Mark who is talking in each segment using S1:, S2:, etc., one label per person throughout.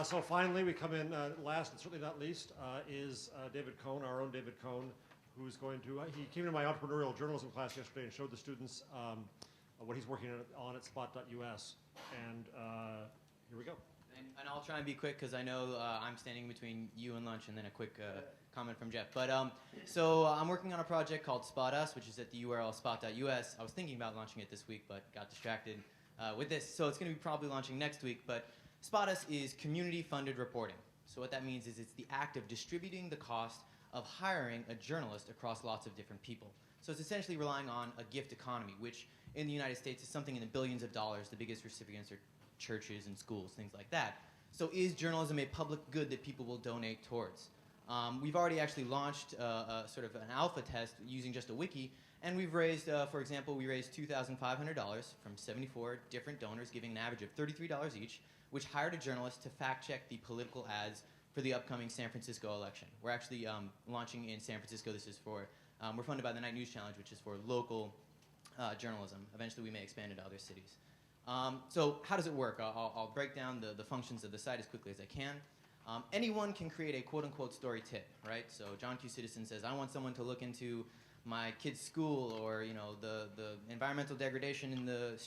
S1: So finally, we come in last and certainly not least is David Cohn, our own David Cohn, who's going to, he came to my entrepreneurial journalism class yesterday and showed the students what he's working on at spot.us. And here we go.
S2: And I'll try and be quick because I know I'm standing between you and lunch, and then a quick comment from Jeff. But so I'm working on a project called Spot Us, which is at the URL spot.us. I was thinking about launching it this week, but got distracted with this. So it's going to be probably launching next week. But Spot Us is community-funded reporting. So what that means is it's the act of distributing the cost of hiring a journalist across lots of different people. So it's essentially relying on a gift economy, which in the United States is something in the billions of dollars. The biggest recipients are churches and schools, things like that. So is journalism a public good that people will donate towards? We've already actually launched sort of an alpha test using just a wiki, and we've raised, for example, we raised $2,500 from 74 different donors, giving an average of $33 each, which hired a journalist to fact-check the political ads for the upcoming San Francisco election. We're actually launching in San Francisco. This is for, we're funded by the Night News Challenge, which is for local journalism. Eventually, we may expand into other cities. So how does it work? I'll break down the functions of the site as quickly as I can. Anyone can create a quote-unquote story tip, right? So John Q. Citizen says, I want someone to look into my kid's school, or the environmental degradation in the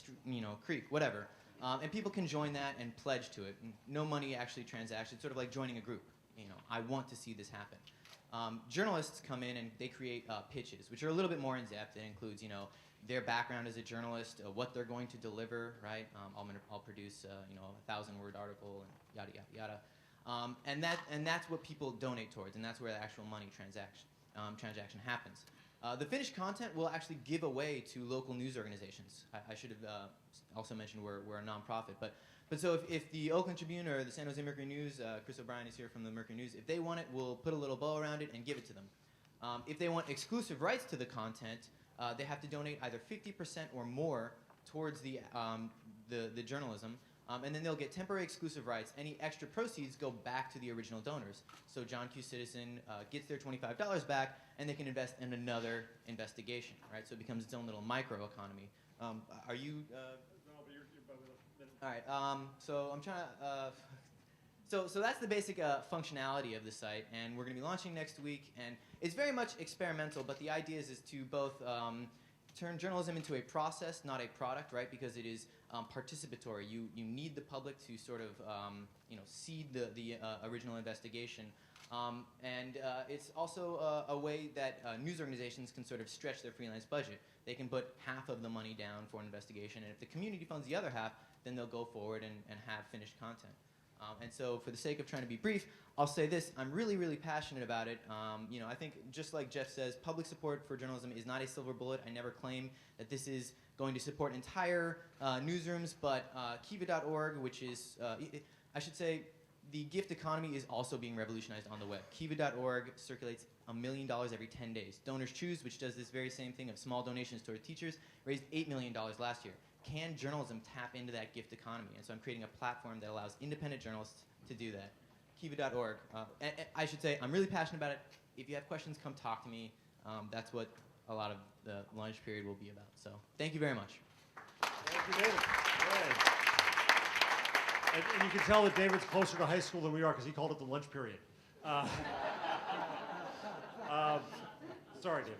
S2: creek, whatever. And people can join that and pledge to it. No money actually transacts. It's sort of like joining a group. I want to see this happen. Journalists come in and they create pitches, which are a little bit more in depth. It includes, their background as a journalist, what they're going to deliver, right? I'll produce, a 1,000-word article, and yada yada yada. And that's what people donate towards, and that's where the actual money transaction happens. The finished content will actually give away to local news organizations. I should have also mentioned we're a nonprofit, but so if the Oakland Tribune or the San Jose Mercury News, Chris O'Brien is here from the Mercury News, if they want it, we'll put a little bow around it and give it to them. If they want exclusive rights to the content, they have to donate either 50% or more towards the journalism, and then they'll get temporary exclusive rights. Any extra proceeds go back to the original donors. So John Q. Citizen gets their $25 back, and they can invest in another investigation, right? So it becomes its own little microeconomy. Are you?
S1: No, but you're about a minute.
S2: All right. So I'm trying to. So that's the basic functionality of the site, and we're going to be launching next week. And it's very much experimental, but the idea is to both turn journalism into a process, not a product, right? Because it is participatory. You need the public to sort of seed the original investigation, and it's also a way that news organizations can sort of stretch their freelance budget. They can put half of the money down for an investigation, and if the community funds the other half, then they'll go forward and have finished content. And so for the sake of trying to be brief, I'll say this. I'm really, really passionate about it. I think just like Jeff says, public support for journalism is not a silver bullet. I never claim that this is going to support entire newsrooms, but Kiva.org, which is, I should say, the gift economy is also being revolutionized on the web. Kiva.org circulates $1 million every 10 days. Donors Choose, which does this very same thing of small donations toward teachers, raised $8 million last year. Can journalism tap into that gift economy? And so I'm creating a platform that allows independent journalists to do that. Kiva.org. I should say, I'm really passionate about it. If you have questions, come talk to me. That's what a lot of the lunch period will be about. So thank you very much.
S1: Thank you, David. And you can tell that David's closer to high school than we are because he called it the lunch period. Sorry, David.